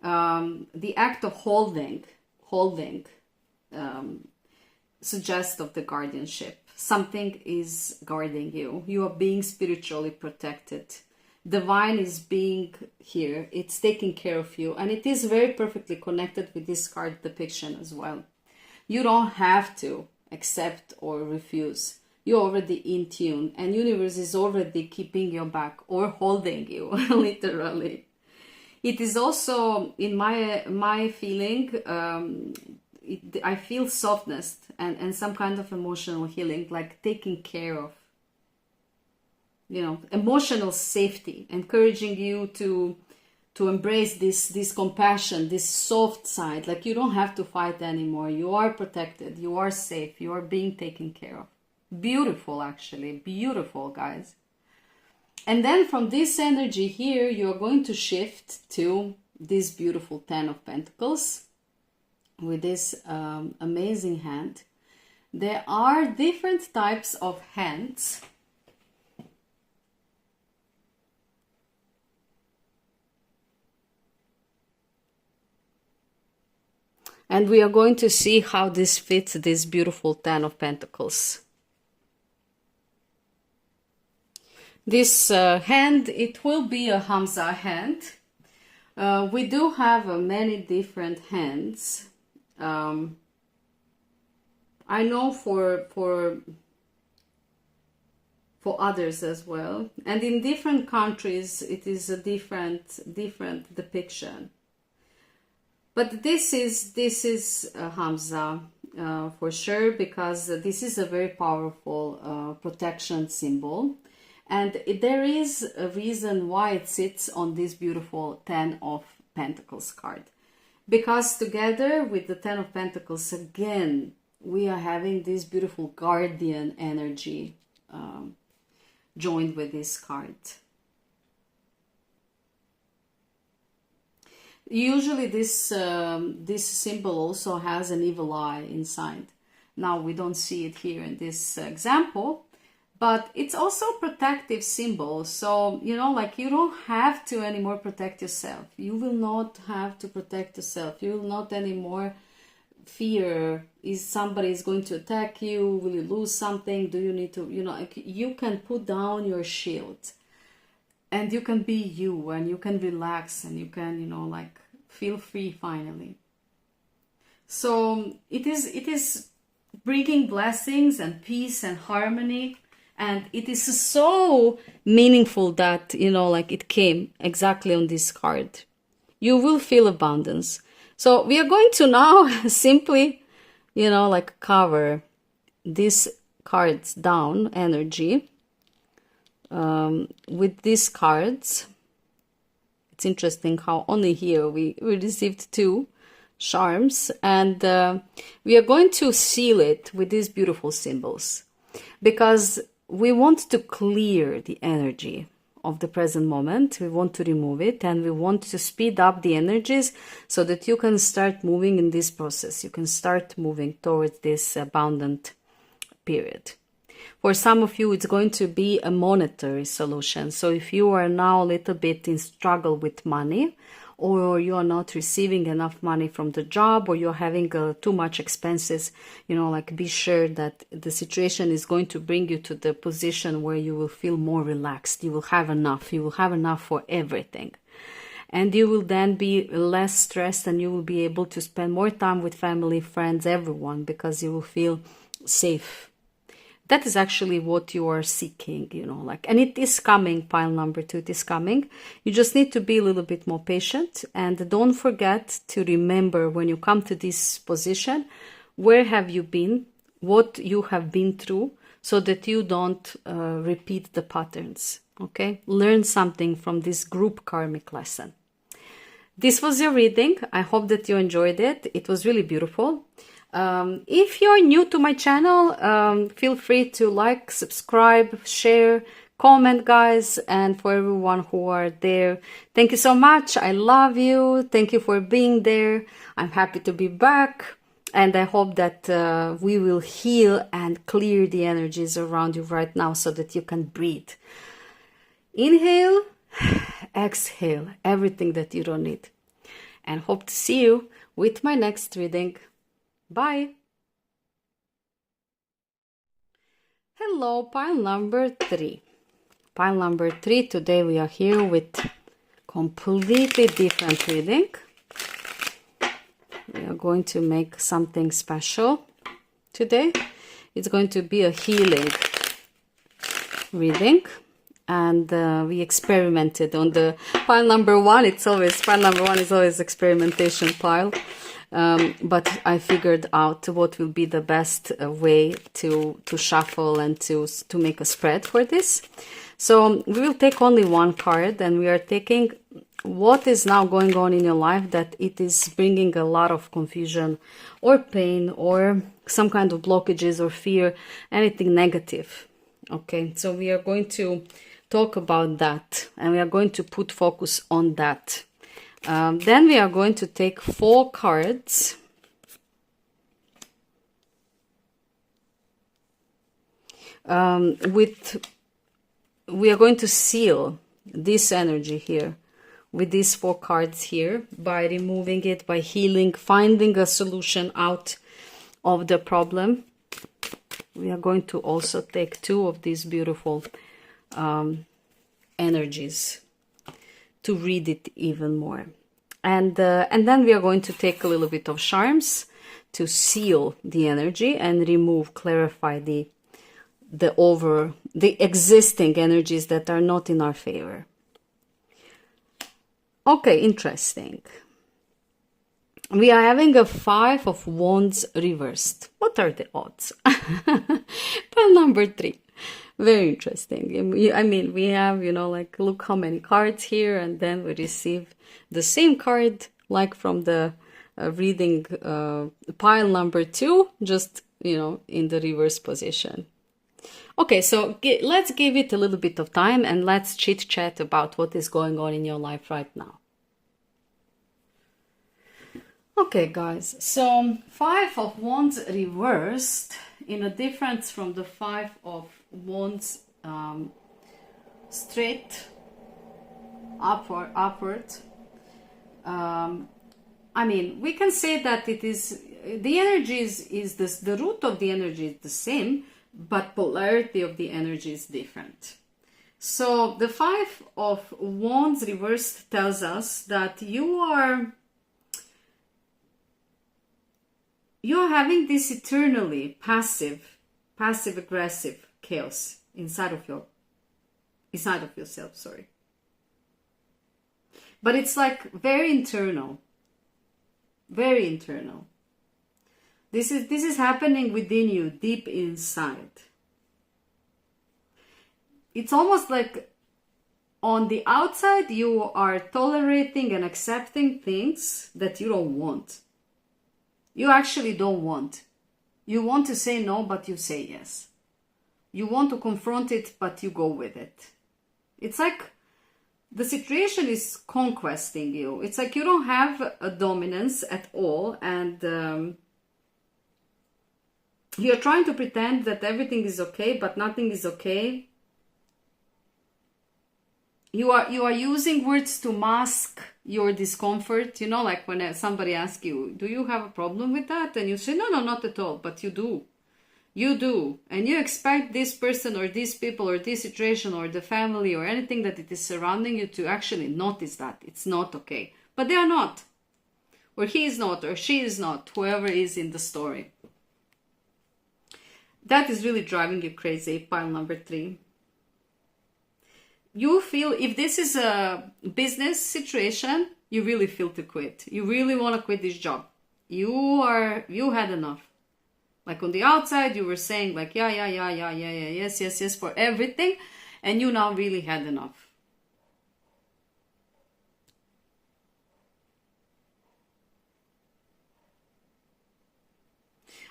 [SPEAKER 1] The act of holding suggests of the guardianship. Something is guarding you. You are being spiritually protected. divine is being here. It's taking care of you, and it is very perfectly connected with this card depiction as well. You don't have to accept or refuse. You're already in tune, and universe is already keeping you back or holding you, literally. It is also, in my feeling, I feel softness and some kind of emotional healing, like taking care of, you know, emotional safety, encouraging you to embrace this compassion, this soft side. Like you don't have to fight anymore. You are protected. You are safe. You are being taken care of. Beautiful, actually. Beautiful, guys. And then from this energy here, you're going to shift to this beautiful Ten of Pentacles with this amazing hand. There are different types of hands. And we are going to see how this fits this beautiful Ten of Pentacles. This hand, it will be a Hamza hand. We do have many different hands. I know for others as well. And in different countries, it is a different depiction. But this is Hamza for sure, because this is a very powerful protection symbol. And there is a reason why it sits on this beautiful Ten of Pentacles card. Because together with the Ten of Pentacles, again, we are having this beautiful guardian energy joined with this card. Usually this symbol also has an evil eye inside. Now we don't see it here in this example, but it's also a protective symbol. So, you know, like you don't have to anymore protect yourself. You will not have to protect yourself. You will not anymore fear, is somebody is going to attack you? Will you lose something? Do you need to, you know, like you can put down your shield. And you can be you, and you can relax, and you can, you know, like feel free finally. So it is bringing blessings and peace and harmony. And it is so meaningful that, you know, like it came exactly on this card. You will feel abundance. So we are going to now simply, you know, like cover these cards down energy. With these cards, it's interesting how only here we received 2 charms, and we are going to seal it with these beautiful symbols, because we want to clear the energy of the present moment. We want to remove it, and we want to speed up the energies so that you can start moving in this process. You can start moving towards this abundant period. For some of you, it's going to be a monetary solution. So if you are now a little bit in struggle with money, or you are not receiving enough money from the job, or you're having too much expenses, you know, like be sure that the situation is going to bring you to the position where you will feel more relaxed. You will have enough. You will have enough for everything. And you will then be less stressed, and you will be able to spend more time with family, friends, everyone, because you will feel safe. That is actually what you are seeking, you know, like, and it is coming, pile number 2, it is coming. You just need to be a little bit more patient, and don't forget to remember when you come to this position, where have you been, what you have been through, so that you don't repeat the patterns, okay? Learn something from this group karmic lesson. This was your reading. I hope that you enjoyed it. It was really beautiful. If you're new to my channel, feel free to like, subscribe, share, comment, guys. And for everyone who are there, thank you so much. I love you. Thank you for being there. I'm happy to be back. And I hope that we will heal and clear the energies around you right now so that you can breathe. Inhale, exhale, everything that you don't need. And hope to see you with my next reading. Bye. Hello, pile number 3. Pile number 3. Today we are here with completely different reading. We are going to make something special today. It's going to be a healing reading, and we experimented on the pile number 1. Pile number 1 is always experimentation pile, but I figured out what will be the best way to shuffle and to make a spread for this. So we will take only one card, and we are taking what is now going on in your life that it is bringing a lot of confusion or pain or some kind of blockages or fear, anything negative. Okay, so we are going to talk about that, and we are going to put focus on that. Then we are going to take 4 cards. We are going to seal this energy here with these 4 cards here by removing it, by healing, finding a solution out of the problem. We are going to also take 2 of these beautiful energies to read it even more. And then we are going to take a little bit of charms to seal the energy and remove, clarify the existing energies that are not in our favor. Okay, interesting. We are having a 5 of Wands reversed. What are the odds? Pile number 3. Very interesting. I mean, we have, like, look how many cards here, and then we receive the same card, like from the reading pile number 2, just, in the reverse position. Okay, so let's give it a little bit of time, and let's chit-chat about what is going on in your life right now. Okay, guys, so 5 of Wands reversed, in a difference from the 5 of Wands straight upward. I mean, we can say that it is, the energy is this, the root of the energy is the same, but polarity of the energy is different. So the 5 of Wands reversed tells us that you are having this eternally passive aggressive chaos inside of yourself, sorry. But it's like very internal. Very internal. This is happening within you, deep inside. It's almost like on the outside you are tolerating and accepting things that you don't want. You actually don't want. You want to say no, but you say yes. You want to confront it, but you go with it. It's like the situation is conquesting you. It's like you don't have a dominance at all, and you're trying to pretend that everything is okay, but nothing is okay. You are using words to mask your discomfort, like when somebody asks you, do you have a problem with that? And you say, no, not at all, but you do. You do. And you expect this person or these people or this situation or the family or anything that it is surrounding you to actually notice that it's not okay. But they are not. Or he is not, or she is not, whoever is in the story. That is really driving you crazy, pile number 3. You feel, if this is a business situation, you really feel to quit. You really want to quit this job. You had enough. Like on the outside, you were saying like, yeah, yes for everything. And you now really had enough.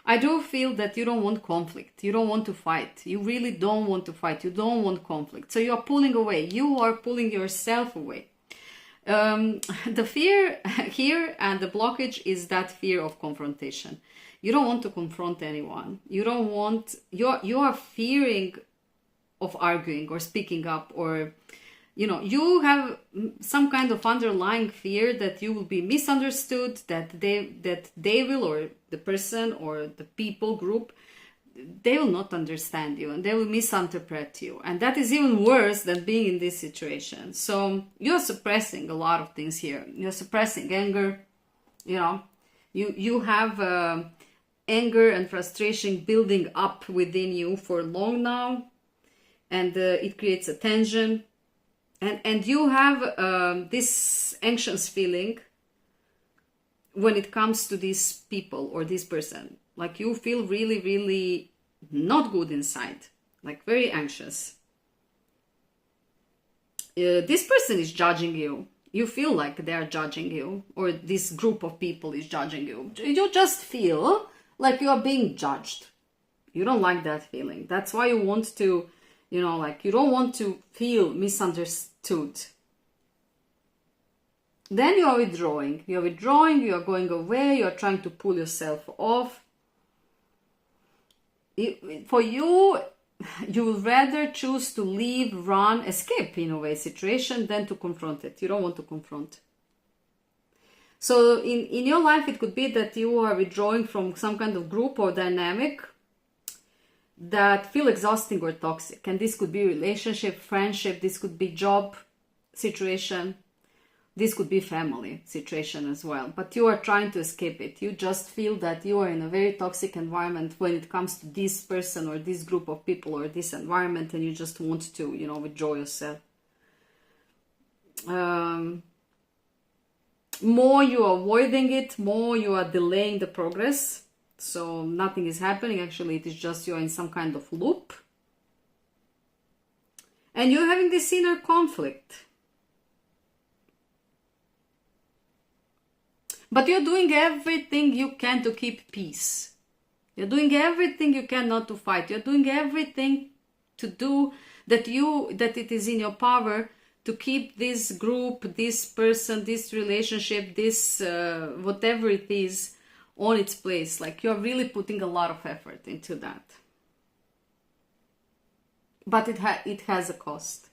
[SPEAKER 1] I do feel that you don't want conflict. You don't want to fight. You really don't want to fight. You don't want conflict. So you are pulling away. You are pulling yourself away. The fear here and the blockage is that fear of confrontation. You don't want to confront anyone. You don't want, you are fearing of arguing or speaking up, or you have some kind of underlying fear that you will be misunderstood, that they will, or the person or the people group they will not understand you and they will misinterpret you. And that is even worse than being in this situation. So you're suppressing a lot of things here. You're suppressing anger, you know. You have anger and frustration building up within you for long now. And it creates a tension. And you have this anxious feeling when it comes to these people or this person. Like you feel really, really not good inside, like very anxious. This person is judging you. You feel like they are judging you, or this group of people is judging you. You just feel like you are being judged. You don't like that feeling. That's why you want to, you know, like you don't want to feel misunderstood. Then you are withdrawing. You are going away, you are trying to pull yourself off. For you, you would rather choose to leave, run, escape in a way situation than to confront it. You don't want to confront. So in your life, it could be that you are withdrawing from some kind of group or dynamic that feel exhausting or toxic. And this could be relationship, friendship, this could be job situation. This could be family situation as well, but you are trying to escape it. You just feel that you are in a very toxic environment when it comes to this person or this group of people or this environment, and you just want to, you know, withdraw yourself. More you are avoiding it, more you are delaying the progress. So nothing is happening. Actually, it is just you're in some kind of loop. And you're having this inner conflict. But you're doing everything you can to keep peace. You're doing everything you can not to fight. You're doing everything to do that it is in your power to keep this group, this person, this relationship, this whatever it is on its place. Like you're really putting a lot of effort into that. But it has a cost.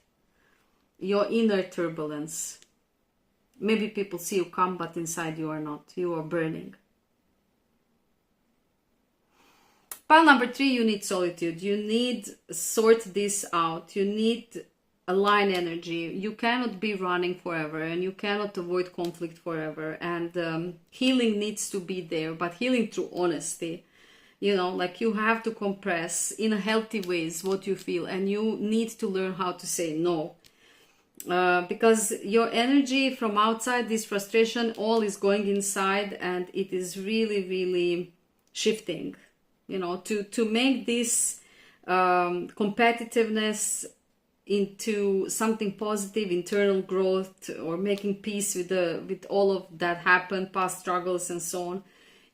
[SPEAKER 1] Your inner turbulence. Maybe people see you calm, but inside you are not. You are burning. Pile number 3, you need solitude. You need sort this out. You need align energy. You cannot be running forever, and you cannot avoid conflict forever. And healing needs to be there, but healing through honesty. You know, like you have to compress in a healthy ways what you feel, and you need to learn how to say no. Because your energy from outside, this frustration, all is going inside, and it is really, really shifting, you know, to make this competitiveness into something positive, internal growth, or making peace with all of that happened, past struggles and so on.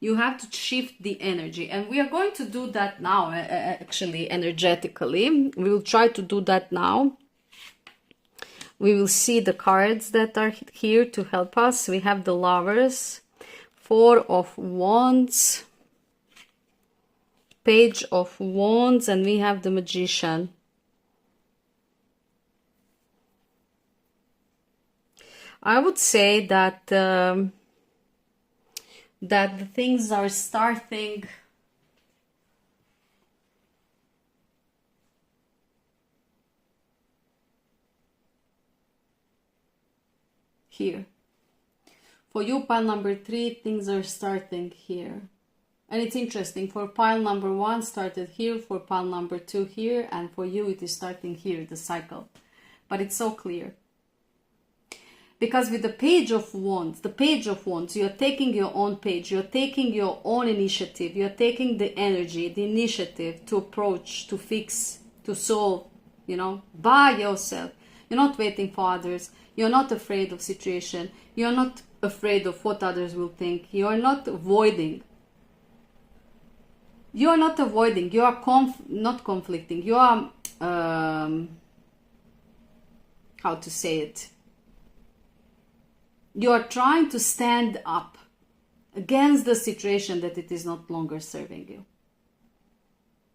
[SPEAKER 1] You have to shift the energy, and we are going to do that now, actually, energetically. We will try to do that now. We will see the cards that are here to help us. We have the Lovers, 4 of Wands, Page of Wands, and we have the Magician. I would say that that the things are starting here. For you, pile number 3, things are starting here. And it's interesting, for pile number 1 started here, for pile number 2 here, and for you it is starting here, the cycle. But it's so clear. Because with the Page of Wands, you're taking your own page, you're taking your own initiative, you're taking the energy, the initiative to approach, to fix, to solve, you know, by yourself. You're not waiting for others. You're not afraid of situation. You're not afraid of what others will think. You're not avoiding. You're not avoiding. You are not conflicting. You are, how to say it? You are trying to stand up against the situation that it is not longer serving you.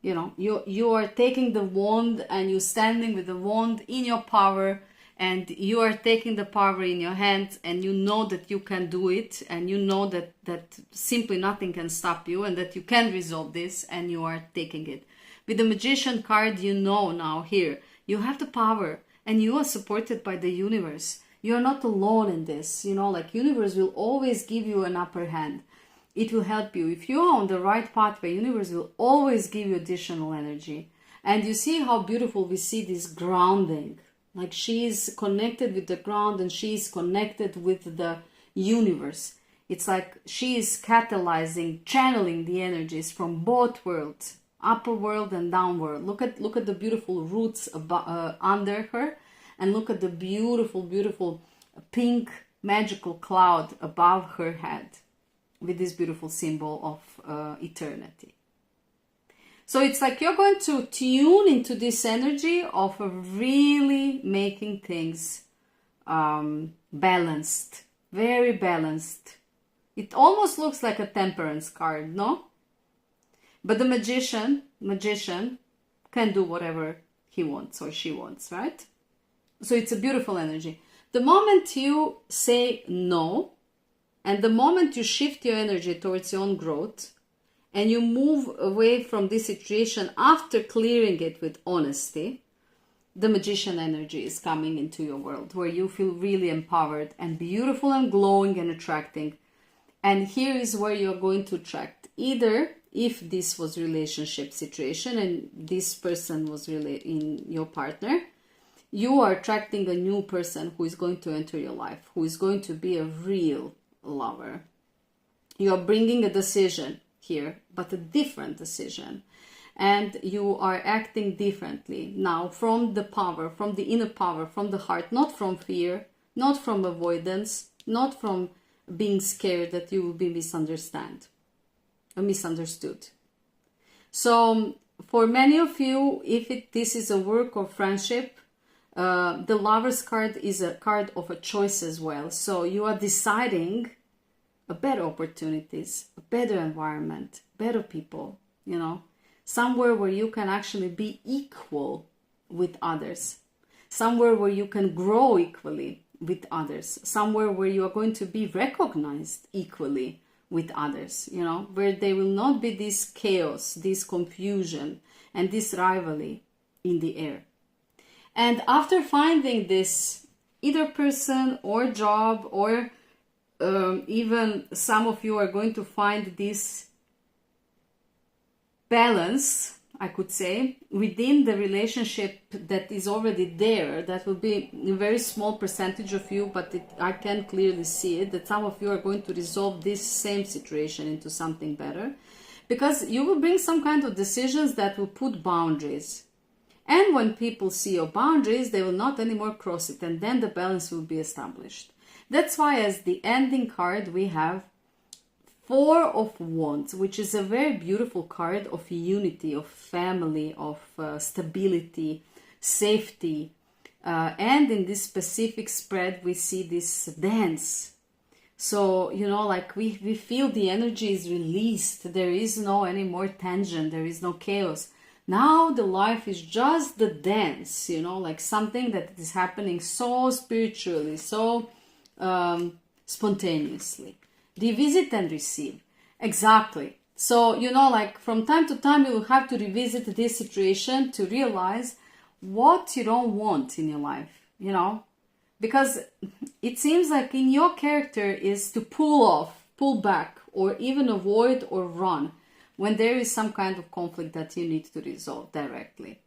[SPEAKER 1] You know, you are taking the wand and you're standing with the wand in your power, and you are taking the power in your hands, and you know that you can do it, and you know that simply nothing can stop you, and that you can resolve this, and you are taking it. With the Magician card, you know now here, you have the power, and you are supported by the universe. You are not alone in this, you know, like universe will always give you an upper hand. It will help you. If you are on the right pathway, universe will always give you additional energy. And you see how beautiful we see this grounding. Like she is connected with the ground and she is connected with the universe. It's like she is catalyzing, channeling the energies from both worlds, upper world and down world. Look at the beautiful roots under her, and look at the beautiful, beautiful pink magical cloud above her head with this beautiful symbol of eternity. So it's like you're going to tune into this energy of really making things balanced, very balanced. It almost looks like a temperance card, no? But the magician can do whatever he wants or she wants, right? So it's a beautiful energy. The moment you say no, and the moment you shift your energy towards your own growth, and you move away from this situation after clearing it with honesty, the magician energy is coming into your world where you feel really empowered and beautiful and glowing and attracting. And here is where you're going to attract. Either if this was relationship situation and this person was really in your partner, you are attracting a new person who is going to enter your life, who is going to be a real lover. You are bringing a decision here, but a different decision, and you are acting differently now from the power, from the inner power, from the heart, not from fear, not from avoidance, not from being scared that you will be misunderstood. So for many of you, if this is a work of friendship, the Lover's card is a card of a choice as well. So you are deciding a better opportunities, a better environment, better people, you know, somewhere where you can actually be equal with others, somewhere where you can grow equally with others, somewhere where you are going to be recognized equally with others, you know, where there will not be this chaos, this confusion, and this rivalry in the air. And after finding this, either person or job, or even some of you are going to find this balance, I could say, within the relationship that is already there. That will be a very small percentage of you, but I can clearly see it, that some of you are going to resolve this same situation into something better, because you will bring some kind of decisions that will put boundaries. And when people see your boundaries, they will not anymore cross it, and then the balance will be established. That's why as the ending card we have Four of Wands, which is a very beautiful card of unity, of family, of stability, safety. And in this specific spread we see this dance. So, you know, like we feel the energy is released. There is no any more tension. There is no chaos. Now the life is just the dance, you know, like something that is happening so spiritually, so spontaneously. Revisit and receive. Exactly. So, you know, like from time to time you will have to revisit this situation to realize what you don't want in your life, you know, because it seems like in your character is to pull back, or even avoid or run when there is some kind of conflict that you need to resolve directly.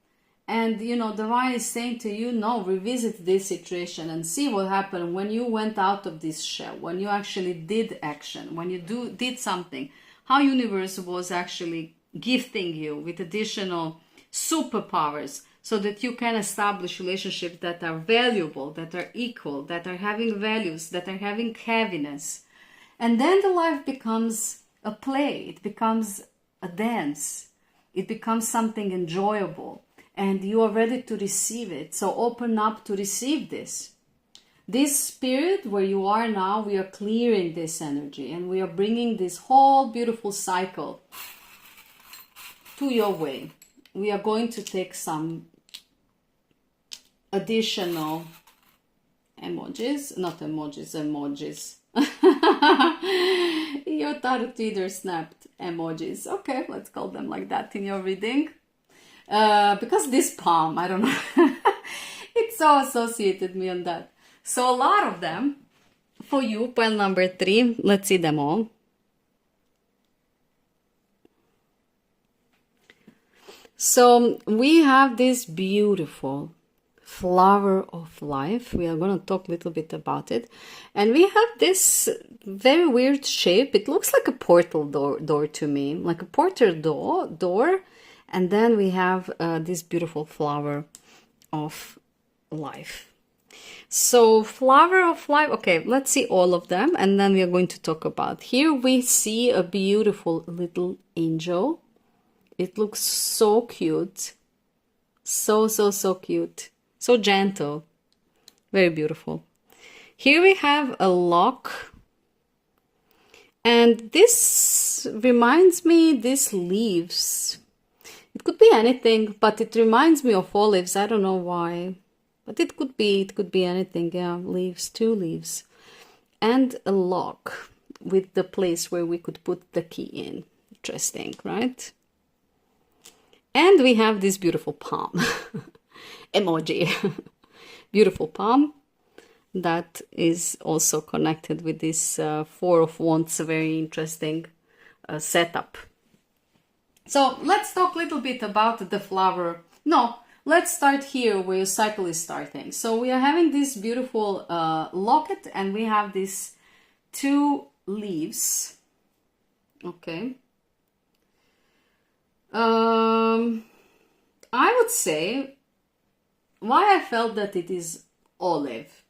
[SPEAKER 1] And, you know, Divine is saying to you, no, revisit this situation and see what happened when you went out of this shell, when you actually did action, when you did something, how universe was actually gifting you with additional superpowers so that you can establish relationships that are valuable, that are equal, that are having values, that are having heaviness. And then the life becomes a play, it becomes a dance, it becomes something enjoyable. And you are ready to receive it. So open up to receive this. This spirit where you are now, we are clearing this energy and we are bringing this whole beautiful cycle to your way. We are going to take some additional emojis, not emojis, emojis. Your third reader snapped emojis. Okay, let's call them like that in your reading. Because this palm, I don't know, it so associated me on that. So a lot of them for you, pile number 3. Let's see them all. So we have this beautiful flower of life. We are going to talk a little bit about it. And we have this very weird shape. It looks like a portal door to me, like a portal door. And then we have this beautiful flower of life. So flower of life. Okay, let's see all of them. And then we are going to talk about. Here we see a beautiful little angel. It looks so cute. So cute. So gentle. Very beautiful. Here we have a lock. And this reminds me, these leaves. It could be anything, but it reminds me of olives. I don't know why. But it could be anything. Yeah, leaves, 2 leaves. And a lock with the place where we could put the key in. Interesting, right? And we have this beautiful palm emoji. Beautiful palm that is also connected with this 4 of Wands, very interesting setup. So let's talk a little bit about the flower. No, let's start here where your cycle is starting. So we are having this beautiful locket and we have these 2 leaves. Okay. I would say why I felt that it is olive.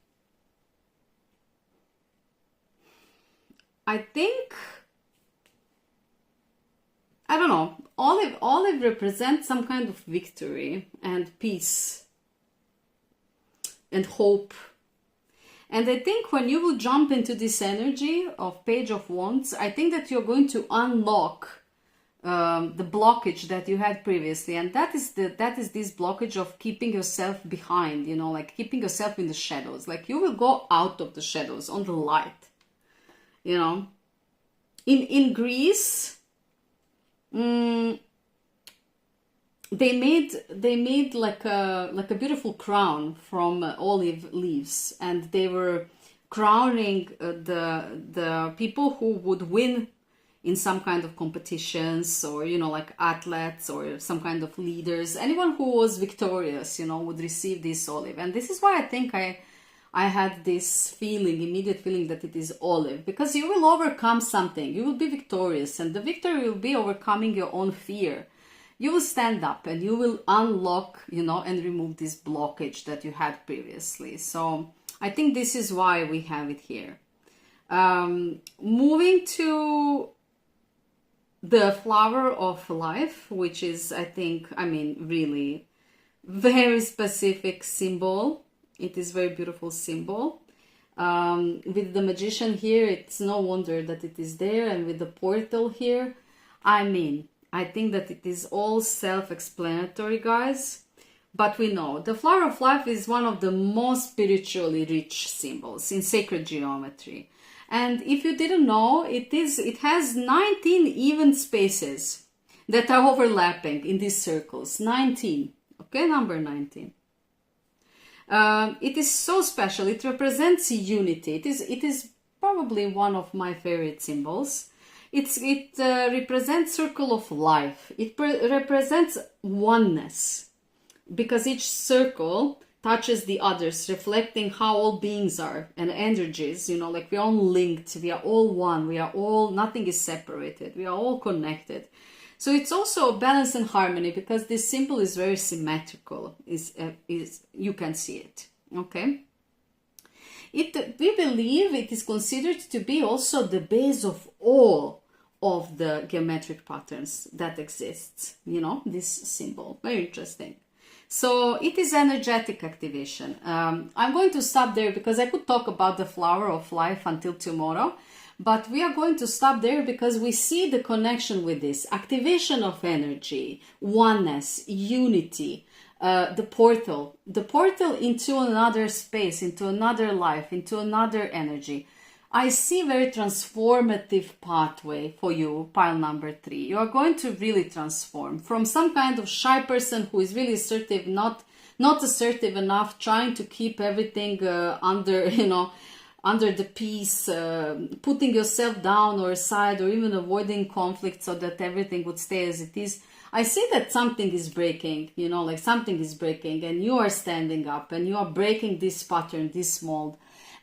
[SPEAKER 1] I think, I don't know, olive represents some kind of victory and peace and hope. And I think when you will jump into this energy of Page of Wands, I think that you're going to unlock the blockage that you had previously, and that is this blockage of keeping yourself behind, you know, like keeping yourself in the shadows. Like you will go out of the shadows on the light, you know. In Greece, they made like a beautiful crown from olive leaves, and they were crowning the people who would win in some kind of competitions, or, you know, like athletes or some kind of leaders. Anyone who was victorious, you know, would receive this olive. And this is why I think I had this feeling, immediate feeling, that it is olive, because you will overcome something. You will be victorious, and the victory will be overcoming your own fear. You will stand up and you will unlock, you know, and remove this blockage that you had previously. So I think this is why we have it here. Moving to the flower of life, which is, I think, I mean, really very specific symbol. It is very beautiful symbol. With the magician here, it's no wonder that it is there. And with the portal here, I mean, I think that it is all self-explanatory, guys. But we know the flower of life is one of the most spiritually rich symbols in sacred geometry. And if you didn't know, it has 19 even spaces that are overlapping in these circles. 19. Okay, number 19. It is so special. It represents unity. It is probably one of my favorite symbols. It represents circle of life. It represents oneness, because each circle touches the others, reflecting how all beings are and energies, you know, like we're all linked, we are all one, we are all, nothing is separated, we are all connected. So it's also balance and harmony, because this symbol is very symmetrical, is you can see it, okay? We believe it is considered to be also the base of all of the geometric patterns that exists, you know, this symbol, very interesting. So it is energetic activation. I'm going to stop there because I could talk about the flower of life until tomorrow, but we are going to stop there because we see the connection with this activation of energy, oneness, unity, the portal into another space, into another life, into another energy. I see very transformative pathway for you, pile number 3. You are going to really transform from some kind of shy person who is really assertive, not assertive enough, trying to keep everything under, under the peace, putting yourself down or aside, or even avoiding conflict so that everything would stay as it is. I see that something is breaking, like something is breaking, and you are standing up and you are breaking this pattern, this mold.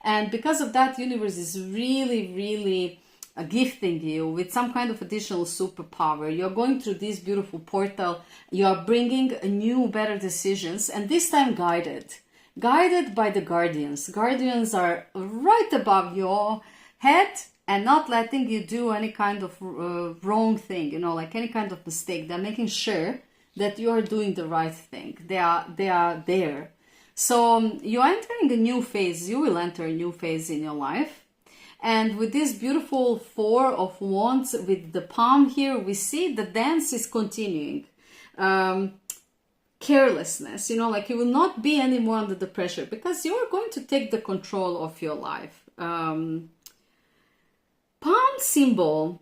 [SPEAKER 1] And because of that, universe is really, really gifting you with some kind of additional superpower. You're going through this beautiful portal. You are bringing new, better decisions, and this time guided by the guardians. Guardians are right above your head and not letting you do any kind of wrong thing, like any kind of mistake. They're making sure that you are doing the right thing. They are there. So you're entering a new phase. You will enter a new phase in your life. And with this beautiful 4 of Wands with the palm here, we see the dance is continuing. Carelessness, like you will not be anymore under the pressure because you are going to take the control of your life. Palm symbol.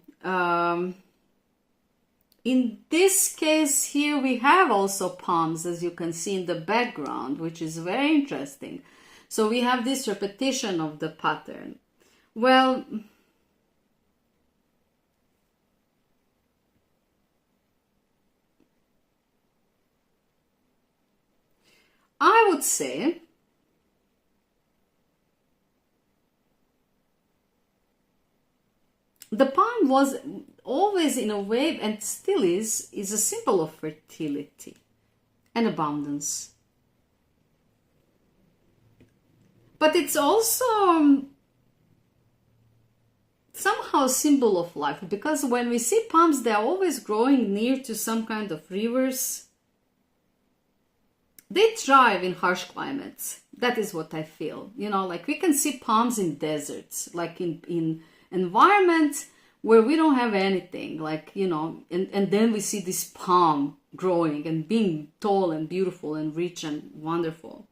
[SPEAKER 1] In this case here, we have also palms, as you can see in the background, which is very interesting. So we have this repetition of the pattern. Well, I would say the palm was always, in a way, and still is a symbol of fertility and abundance. But it's also somehow a symbol of life, because when we see palms, they're always growing near to some kind of rivers. They thrive in harsh climates. That is what I feel. Like we can see palms in deserts, like in environments where we don't have anything, like, and then we see this palm growing and being tall and beautiful and rich and wonderful.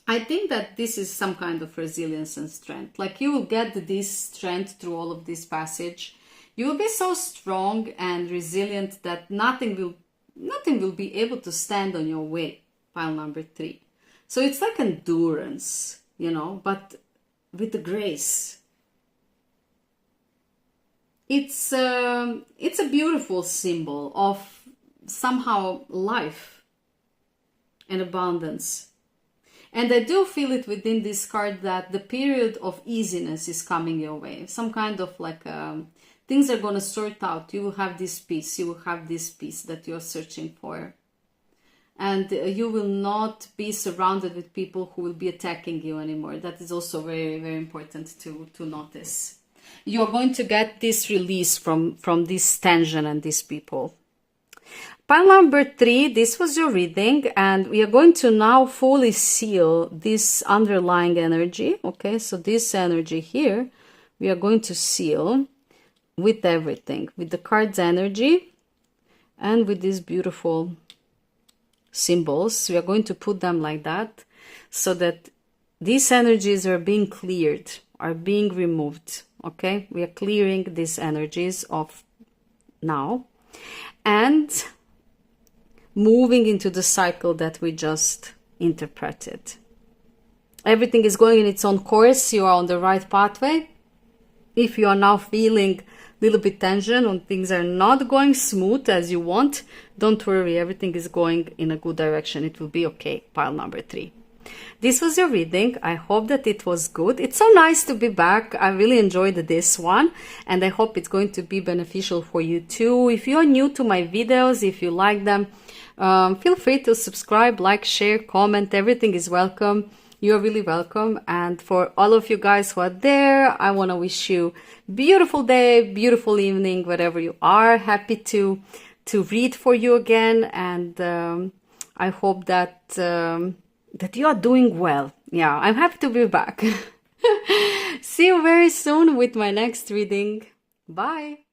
[SPEAKER 1] I think that this is some kind of resilience and strength. Like you will get this strength through all of this passage. You will be so strong and resilient that nothing will be able to stand on your way, pile number 3. So it's like endurance, but with the grace. It's a beautiful symbol of somehow life and abundance. And I do feel it within this card that the period of easiness is coming your way. Some kind of like things are going to sort out. You will have this peace. You will have this peace that you're searching for. And you will not be surrounded with people who will be attacking you anymore. That is also very, very important to notice. You're going to get this release from this tension and these people. Pile number 3, this was your reading, and we are going to now fully seal this underlying energy. Okay, so this energy here, we are going to seal with everything, with the card's energy and with these beautiful symbols. We are going to put them like that so that these energies are being cleared, are being removed. Okay, we are clearing these energies of now and moving into the cycle that we just interpreted. Everything is going in its own course. You are on the right pathway. If you are now feeling a little bit tension and things are not going smooth as you want, don't worry, everything is going in a good direction. It will be okay, pile number 3. This was your reading. I hope that it was good. It's so nice to be back. I really enjoyed this one, and I hope it's going to be beneficial for you too. If you are new to my videos, if you like them, feel free to subscribe, like, share, comment. Everything is welcome. You're really welcome. And for all of you guys who are there, I want to wish you beautiful day, beautiful evening, wherever you are. Happy to read for you again, and I hope that that you are doing well. Yeah, I'm happy to be back. See you very soon with my next reading. Bye.